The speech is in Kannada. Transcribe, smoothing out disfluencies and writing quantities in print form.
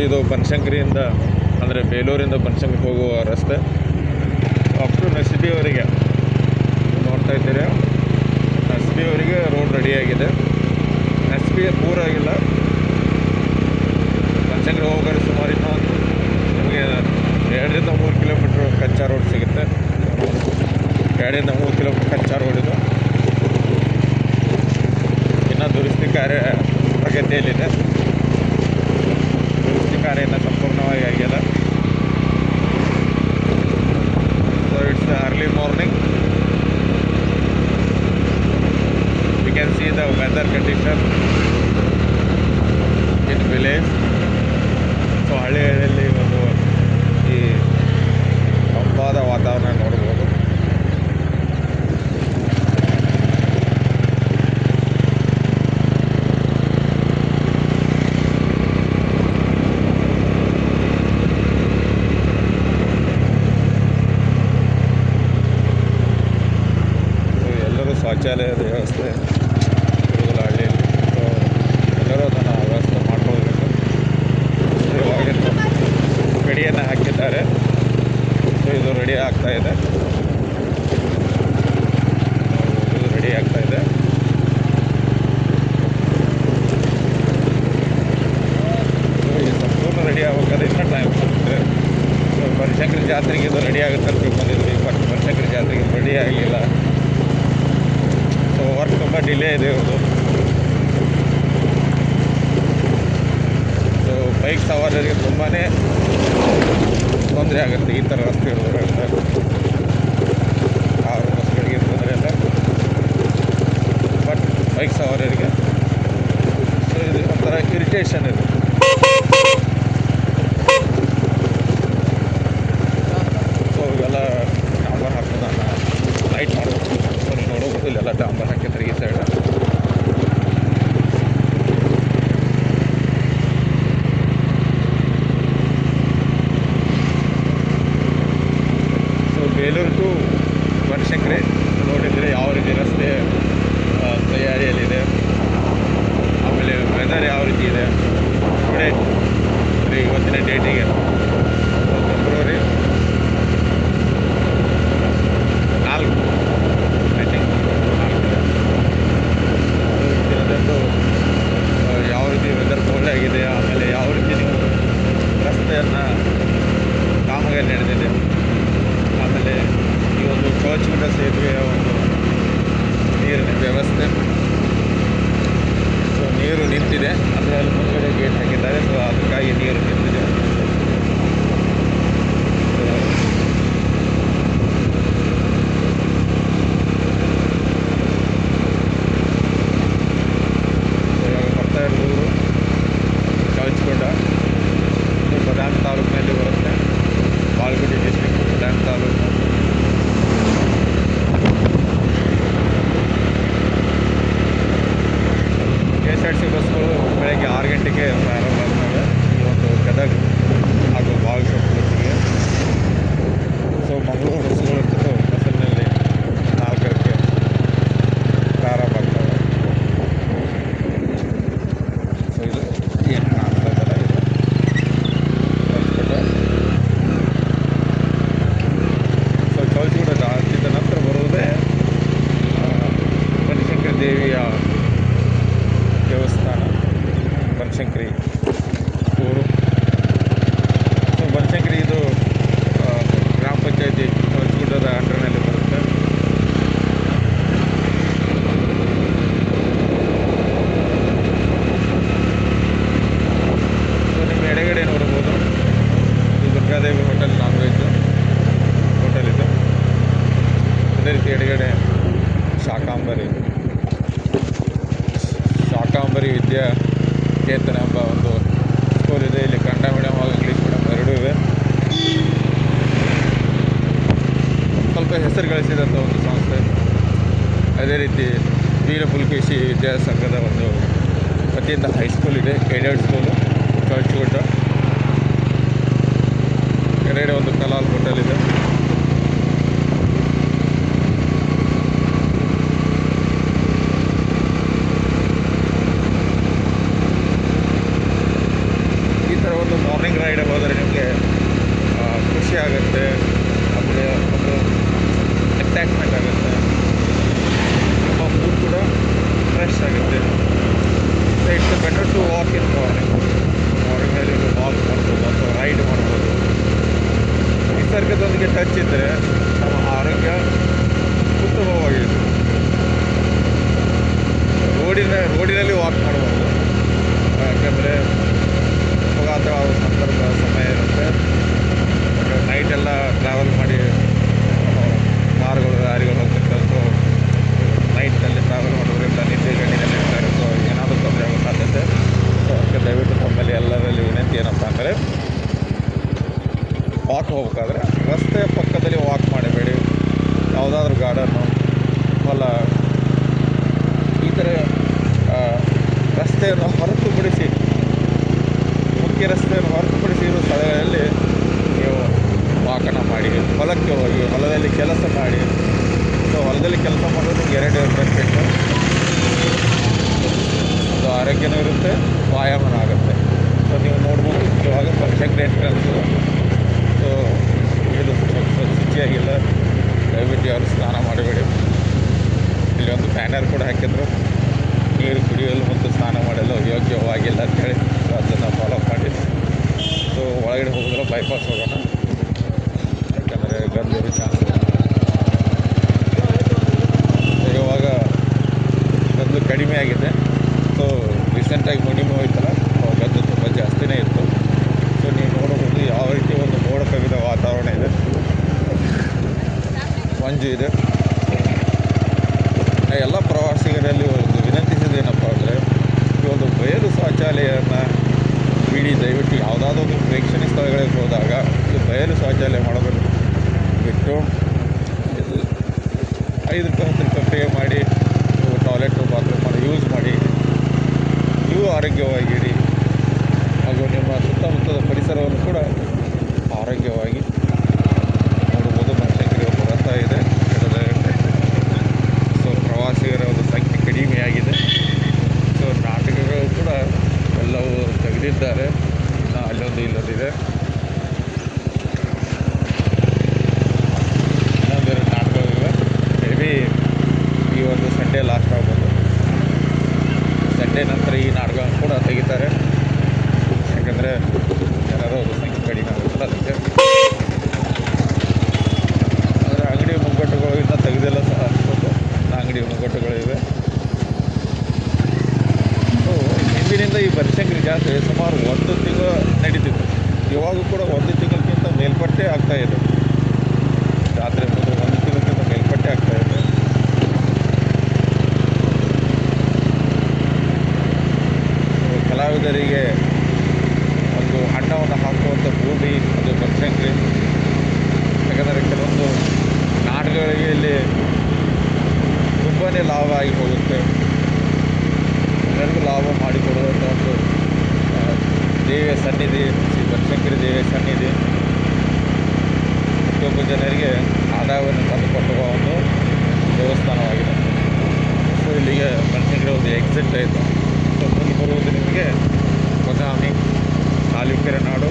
ಇದು ಬನಶಂಕರಿಯಿಂದ ಅಂದರೆ ಬೇಲೂರಿಂದ ಬನಶಂಕರಿ ಹೋಗುವ ರಸ್ತೆ ಅಪ್ ಟು ನಸಿಬಿಯವರೆಗೆ ನೋಡ್ತಾ ಇದ್ದೀರಿ. ನಸಿಬಿಯವರೆಗೆ ರೋಡ್ ರೆಡಿಯಾಗಿದೆ. ನಸಿಬಿ ಪೂರ ಆಗಿಲ್ಲ, ಬನಶಂಕರಿ ಹೋಗೋದು ಸುಮಾರು ಇನ್ನೂ ನಮಗೆ 2-3 ಕಿಲೋಮೀಟ್ರ್ ಕಚ್ಚಾ ರೋಡ್ ಸಿಗುತ್ತೆ. 2-3 ಕಿಲೋಮೀಟ್ರ್ ಕಚ್ಚಾ ರೋಡ್ ಇದು. ಇನ್ನು ದುರಸ್ತಿ ಕಾರ್ಯ ಪ್ರಗತಿಯಲ್ಲಿದೆ. ದುರಸ್ತಿ ಕಾರ್ಯ ಇನ್ನೂ ಸಂಪೂರ್ಣವಾಗಿ ಆಗಿಲ್ಲ. So it's early morning. We can see the weather condition in village. So ಹಳ್ಳಿಯಲ್ಲಿ ಒಂದು ಈ ತಂಪಾದ ವಾತಾವರಣ ನೋಡ್ಬೋದು. ಶೌಚಾಲಯದ ವ್ಯವಸ್ಥೆ ಇರುವುದಿಲ್ಲ ಹಳ್ಳಿಯಲ್ಲಿ. ಸೊ ಎಲ್ಲರೂ ಅದನ್ನು ವ್ಯವಸ್ಥೆ ಮಾಡ್ಕೊಳ್ಬೇಕು. ಇವಾಗ ಗಡಿಯನ್ನು ಹಾಕಿದ್ದಾರೆ. ಸೊ ಇದು ರೆಡಿ ಆಗ್ತಾಯಿದೆ. ಇದು ರೆಡಿ ಆಗ್ತಾಯಿದೆ. ಸೊ ಇದು ಸಂಪೂರ್ಣ ರೆಡಿ ಆಗಬೇಕಾದ್ರೆ ಇನ್ನೂ ಟೈಮ್ ಆಗುತ್ತೆ. ಸೊ ಬನಶಂಕರಿ ಜಾತ್ರೆಗೆ ಇದು ರೆಡಿ ಆಗುತ್ತೆ ಅಂತ ತಿಳ್ಕೊಂಡಿದ್ವಿ, ಬಟ್ ಬನಶಂಕರಿ ಜಾತ್ರೆಗೆ ರೆಡಿ ಆಗಿಲ್ಲ. ಸೊ ವರ್ಕ್ ತುಂಬ ಡಿಲೇ ಇದೆ ಇವ್ರದ್ದು. ಸೊ ಬೈಕ್ ಸವಾರರಿಗೆ ತುಂಬಾ ತೊಂದರೆ ಆಗುತ್ತೆ ಈ ಥರ ರಸ್ತೆ ಇರೋದ್ರಿಂದ. ಕಾರು ಬಸ್ಗಳಿಗೆ ತೊಂದರೆ ಇಲ್ಲ, ಬಟ್ ಬೈಕ್ ಸವಾರರಿಗೆ ಸೊ ಇದು ಒಂಥರ ಇರಿಟೇಷನ್ ಇದೆ. ಸೊ ಇವೆಲ್ಲ ಡಾಂಬರ್ ಹಾಕೋದನ್ನ ಲೈಟ್ ಮಾಡಬೇಕು. ಸೊ ನೀವು ನೋಡೋದು ಇಲ್ಲೆಲ್ಲ ಡಾಂಬರ್ ಹಾಕಿದ್ರೆ ಈ side. So Belur to Banashankari ನೋಡಿದರೆ ಯಾವ ರೀತಿ ರಸ್ತೆ ತಯಾರಿಯಲ್ಲಿದೆ, ಆಮೇಲೆ ವೆದರ್ ಯಾವ ರೀತಿ ಇದೆ ಟುಡೇ, ಇವತ್ತಿನ ಡೇಟಿಗೆ ಫೆಬ್ರವರಿ 4 ಐ ಥಿಂಕ್ 4 ದಿನದಂದು ಯಾವ ರೀತಿ ವೆದರ್ ಕೋಲ್ಡ್ ಆಗಿದೆ, ಆಮೇಲೆ ಯಾವ ರೀತಿ ನೀವು ರಸ್ತೆಯನ್ನು ಕಾಮಗಾರಿ ನಡೆದಿದೆ, ಆಮೇಲೆ ಈ ಒಂದು ಚೌಚಗುಡ್ಡ ಸೇತುವೆಯ ಒಂದು ನೀರಿನ ವ್ಯವಸ್ಥೆ. ಸೊ ನೀರು ನಿಂತಿದೆ, ಅದರಲ್ಲಿ ಮುಂದ್ಗಡೆ ಗೇಟ್ ಹಾಕಿದ್ದಾರೆ. ಸೊ ಅದಕ್ಕಾಗಿ ನೀರು ನಿಂತಿದೆ. ಚೌಚಗುಡ್ಡ ಬದಾಮಿ ತಾಲೂಕಿನಲ್ಲಿ ಬರುತ್ತೆ. ಬಾಗಲಕೋಟೆ ಡಿಸ್ಟ್ರಿಕ್ಟ್ ಬದಾಮಿ ತಾಲೂಕು. KSRTC ಬಸ್ಗಳು ಬೆಳಗ್ಗೆ 6 ಗಂಟೆಗೆ ಪ್ರಾರಂಭ ಆಗ್ತವೆ ಈ ಒಂದು ಗದಗ ಹಾಗೂ ಬಾಗಲಕೋಟೆ ಬಸ್ಸಿಗೆ. ಸೊ ಮಂಗಳೂರು ಬಸ್ಸುಗಳು ಬಸ್ಸಿನಲ್ಲಿ 4 ಪ್ರಾರಂಭ ಆಗ್ತವೆ. ಸೊ ಇದು ಏನು ಕಾಣ್ತಾ ಇದ್ದಾರೆ ಸೊ ಚೌಚಗುಡ್ಡ ದಾಟಿದ ನಂತರ ಬರುವುದೇ ಬನಶಂಕರಿ ದೇವಿಯ ದೇವಸ್ಥಾನ, ಬನಶಂಕರಿ ಊರು. ಸೊ ಬನಶಂಕರಿ ಇದು ಗ್ರಾಮ ಪಂಚಾಯತಿ ಚೌಚಗುಡ್ಡದ ಅಂಡರ್ನಲ್ಲಿ ಬರುತ್ತೆ. ಸೊ ನಿಮ್ಮ ಎಡಗಡೆ ನೋಡ್ಬೋದು ಇದು Durgadevi hotel, non veg hotel ಇದೆ. ಅದೇ ರೀತಿ ಎಡಗಡೆ ಶಾಕಾಂಬರಿ ವಿದ್ಯಾ ಕೇತನ ಎಂಬ ಒಂದು ಸ್ಕೂಲ್ ಇದೆ. ಇಲ್ಲಿ ಕನ್ನಡ ಮೀಡಿಯಮ್ ಹಾಗೂ ಇಂಗ್ಲೀಷ್ ಮೀಡಿಯಮ್ ಎರಡೂ ಇವೆ. ಸ್ವಲ್ಪ ಹೆಸರು ಗಳಿಸಿದಂಥ ಒಂದು ಸಂಸ್ಥೆ. ಅದೇ ರೀತಿ ವೀರ ಪುಲಕೇಶಿ ವಿದ್ಯಾಸಂಘದ ಒಂದು ವತಿಯಿಂದ ಹೈಸ್ಕೂಲ್ ಇದೆ, ಏಡೆಡ್ ಸ್ಕೂಲು ಚೌಚಗುಡ್ಡ. ಎರಡೆ ಒಂದು ಕಲಾಲ್ ಹೋಟೆಲ್ ಇದೆ. ಈ ಥರ ಒಂದು ಮಾರ್ನಿಂಗ್ ರೈಡ್ ಹೋದರೆ ನಿಮಗೆ ಖುಷಿ ಆಗುತ್ತೆ, ಆಮೇಲೆ ಒಂದು ಎಕ್ಸೈಟ್ಮೆಂಟ್ ಆಗುತ್ತೆ, ನಿಮ್ಮ ಮೂಡ್ ಕೂಡ ಫ್ರೆಶ್ ಆಗುತ್ತೆ. So it's better to walk in ಮಾರ್ನಿಂಗಲ್ಲಿ ವಾಕ್ ಮಾಡ್ಬೋದು ಅಥವಾ ರೈಡ್ ಮಾಡ್ಬೋದು. ನಿಸರ್ಗದೊಂದಿಗೆ ಟಚ್ ಇದ್ದರೆ ನಮ್ಮ ಆರೋಗ್ಯ ಉತ್ತಮವಾಗಿದೆ. ರೋಡಿನಲ್ಲಿ ವಾಕ್ ಮಾಡಬಾರ್ದು, ಯಾಕಂದರೆ ಅಪಘಾತವಾಗುವ ಸಂದರ್ಭ ಸಮಯ ಇರುತ್ತೆ. ನೈಟೆಲ್ಲ ಟ್ರಾವೆಲ್ ಮಾಡಿ ಕಾರುಗಳು ಲಾರಿಗಳು ಹೋಗ್ತಿರ್ತಾರೆ. ಸೊ ನೈಟ್ನಲ್ಲಿ ಟ್ರಾವೆಲ್ ಮಾಡೋದ್ರಿಂದ ನಿದ್ದೆ ಗಂಡಿನಲ್ಲಿ ಇರ್ತಾರೆ. ಸೊ ಏನಾದರೂ ತೊಂದರೆ ಆಗೋ ಸಾಧ್ಯತೆ. ಸೊ ಅದಕ್ಕೆ ದಯವಿಟ್ಟು ತಮ್ಮಲ್ಲಿ ಎಲ್ಲರಲ್ಲಿ ವಿನಂತಿ ಏನಪ್ಪ ಅಂದರೆ ವಾಕ್ ಹೋಗ್ಬೇಕಾದ್ರೆ ರಸ್ತೆಯ ಪಕ್ಕದಲ್ಲಿ ವಾಕ್ ಮಾಡಬೇಡಿ. ಯಾವುದಾದ್ರೂ ಗಾರ್ಡನ್ನು ಹೊಲ ಈ ಥರ ರಸ್ತೆಯನ್ನು ಹೊರತುಪಡಿಸಿ ಮುಖ್ಯ ರಸ್ತೆಯನ್ನು ಹೊರತುಪಡಿಸಿ ಇರುವ ಸ್ಥಳಗಳಲ್ಲಿ ನೀವು ವಾಕನ್ನು ಮಾಡಿ. ಹೊಲಕ್ಕೆ ಹೋಗಿ ಹೊಲದಲ್ಲಿ ಕೆಲಸ ಮಾಡಿ. ಸೊ ಹೊಲದಲ್ಲಿ ಕೆಲಸ ಮಾಡೋದು ಎರಡು ಬೆನಿಫಿಟ್ಟು. ಅದು ಆರೋಗ್ಯನೂ ಇರುತ್ತೆ, ವ್ಯಾಯಾಮನೂ ಆಗುತ್ತೆ. ಸೊ ನೀವು ನೋಡ್ಬೋದು ಇವಾಗ ಬನಶಂಕರಿ ಎಂಟ್ರೆನ್ಸು. ಸೊ ಇದು ಶುಚಿಯಾಗಿಲ್ಲ, ದಯವಿಟ್ಟು ಯಾರು ಸ್ನಾನ ಮಾಡಬೇಡಿ. ಇಲ್ಲಿ ಒಂದು ಬ್ಯಾನರ್ ಕೂಡ ಹಾಕಿದ್ರು, ನೀರು ಕುಡಿಯಲು ಮತ್ತು ಸ್ನಾನ ಮಾಡಲು ಯೋಗ್ಯವಾಗಿಲ್ಲ ಅಂತೇಳಿ. ಸೊ ಅದನ್ನು ಫಾಲೋ ಮಾಡಿ. ಸೊ ಒಳಗಡೆ ಹೋಗೋದ್ರೆ ಬೈಪಾಸ್ ಹೋಗೋಣ, ಯಾಕಂದರೆ ಗಂಧದ ಚಾನ್ಸ್ ಇದೆ. ಇವಾಗ ಗಂಧು ಕಡಿಮೆ ಆಗಿದೆ. ಸೊ ರೀಸೆಂಟಾಗಿ ಮುನಿಮೆ ಹೋಯ್ತಲ್ಲ, ಗಂಧು ತುಂಬ ಜಾಸ್ತಿನೇ ಇತ್ತು. ಸೊ ನೀವು ನೋಡಬಹುದು ಯಾವ ರೀತಿ ಒಂದು ಮೋಡ ಕವಿದ ವಾತಾವರಣ ಇದೆ, ಮಂಜು ಇದೆ. ಎಲ್ಲ ಪ್ರವಾಸಿಗರಲ್ಲಿ ಒಂದು ವಿನಂತಿಸಿದೇನಪ್ಪ ಅಂದರೆ ಈ ಒಂದು ಬಯಲು ಶೌಚಾಲಯವನ್ನು ಬಿಡಿ. ದಯವಿಟ್ಟು ಯಾವುದಾದ್ರೂ ಒಂದು ಪ್ರೇಕ್ಷಣೀಯ ಸ್ಥಳಗಳಿಗೆ ಹೋದಾಗ ಇದು ಬಯಲು ಶೌಚಾಲಯ ಮಾಡೋದನ್ನು ಬಿಟ್ಟು 5 ರೂಪಾಯಿ 10 ರೂಪಾಯಿ ಪೇ ಮಾಡಿ ನೀವು ಟಾಯ್ಲೆಟು ಬಾತ್ರೂಮನ್ನು ಯೂಸ್ ಮಾಡಿ. ನೀವು ಆರೋಗ್ಯವಾಗಿರಿ ಹಾಗೂ ನಿಮ್ಮ ಸುತ್ತಮುತ್ತಲ ಪರಿಸರವನ್ನು ಕೂಡ ಆರೋಗ್ಯವಾಗಿ ನೋಡ್ಬೋದು. ಬನಶಂಕರಿ ಒಂದು ರಥ ಇದೆ. ಸೊ ಪ್ರವಾಸಿಗರ ಒಂದು ಸಂಖ್ಯೆ ಕಡಿಮೆಯಾಗಿದೆ. ಸೊ ನಾಟಕಗಳು ಕೂಡ ಎಲ್ಲವೂ ತೆಗೆದಿದ್ದಾರೆ. ಅಲ್ಲೊಂದು ಇಲ್ಲೊಂದಿದೆ, ಇನ್ನೊಂದೆರಡು ನಾಟಕಗಳಿವೆ. ಮೇ ಬಿ ಈ ಒಂದು ಸಂಡೇ ಲಾಸ್ಟ್ ಆಗ್ಬೋದು. ಸಂಡೇ ನಂತರ ಈ ನಾಟಕ ಕೂಡ ತೆಗಿತಾರೆ, ಯಾಕಂದರೆ ಜನರ ಒಂದು ಸಂಖ್ಯೆ ಕಡಿಮೆ ಆಗುತ್ತಲ್ಲ ಅದಕ್ಕೆ. ಆದರೆ ಅಂಗಡಿ ಮುಗ್ಗಟ್ಟುಗಳು ಇನ್ನೂ ತೆಗೆದಿಲ್ಲ ಸಹ ಅನ್ಬೋದು. ಅಂಗಡಿ ಮುಗ್ಗಟ್ಟುಗಳಿವೆ. ಸೊ ಹಿಂದಿನಿಂದ ಈ ಬನಶಂಕರಿ ಜಾತ್ರೆ ಸುಮಾರು 1 ತಿಂಗಳು ನಡೀತಿತ್ತು. ಇವಾಗೂ ಕೂಡ 1 ತಿಂಗಳಕ್ಕಿಂತ ಮೇಲ್ಪಟ್ಟೆ ಆಗ್ತಾಯಿದೆ. ಜಾತ್ರೆ ಬಂದರೆ 1 ತಿಂಗಳಕ್ಕಿಂತ ಮೇಲ್ಪಟ್ಟೆ ಆಗ್ತಾಯಿದೆ. ಕಲಾವಿದರಿಗೆ ಒಂದು ಹಣ್ಣವನ್ನು ಹಾಕುವಂಥ ಭೂಮಿ ಅದು ಬನಶಂಕರಿ. ಯಾಕಂದರೆ ಕೆಲವೊಂದು ನಾಟಕಗಳಿಗೆ ಇಲ್ಲಿ ತುಂಬಾ ಲಾಭ ಆಗಿ ಹೋಗುತ್ತೆ. ಎಲ್ಲರಿಗೂ ಲಾಭ ಮಾಡಿಕೊಡುವಂಥ ಒಂದು ದೇವಿಯ ಸನ್ನಿಧಿ, ಶ್ರೀ ಬನಶಂಕರಿ ದೇವಿಯ ಸನ್ನಿಧಿ. ಪ್ರತಿಯೊಬ್ಬ ಜನರಿಗೆ ಆದಾಯವನ್ನು ತಂದುಕೊಟ್ಟುವ ಒಂದು ದೇವಸ್ಥಾನವಾಗಿದೆ. ಸೊ ಇಲ್ಲಿಗೆ ಬನಶಂಕರಿ ಒಂದು ಎಕ್ಸಿಟ್ ಆಯಿತು. ಸೊ ಮುಂದೆ ಬರುವುದು ನಿಮಗೆ ಬಾದಾಮಿ, ಚಾಲುಕ್ಯರ ನಾಡು,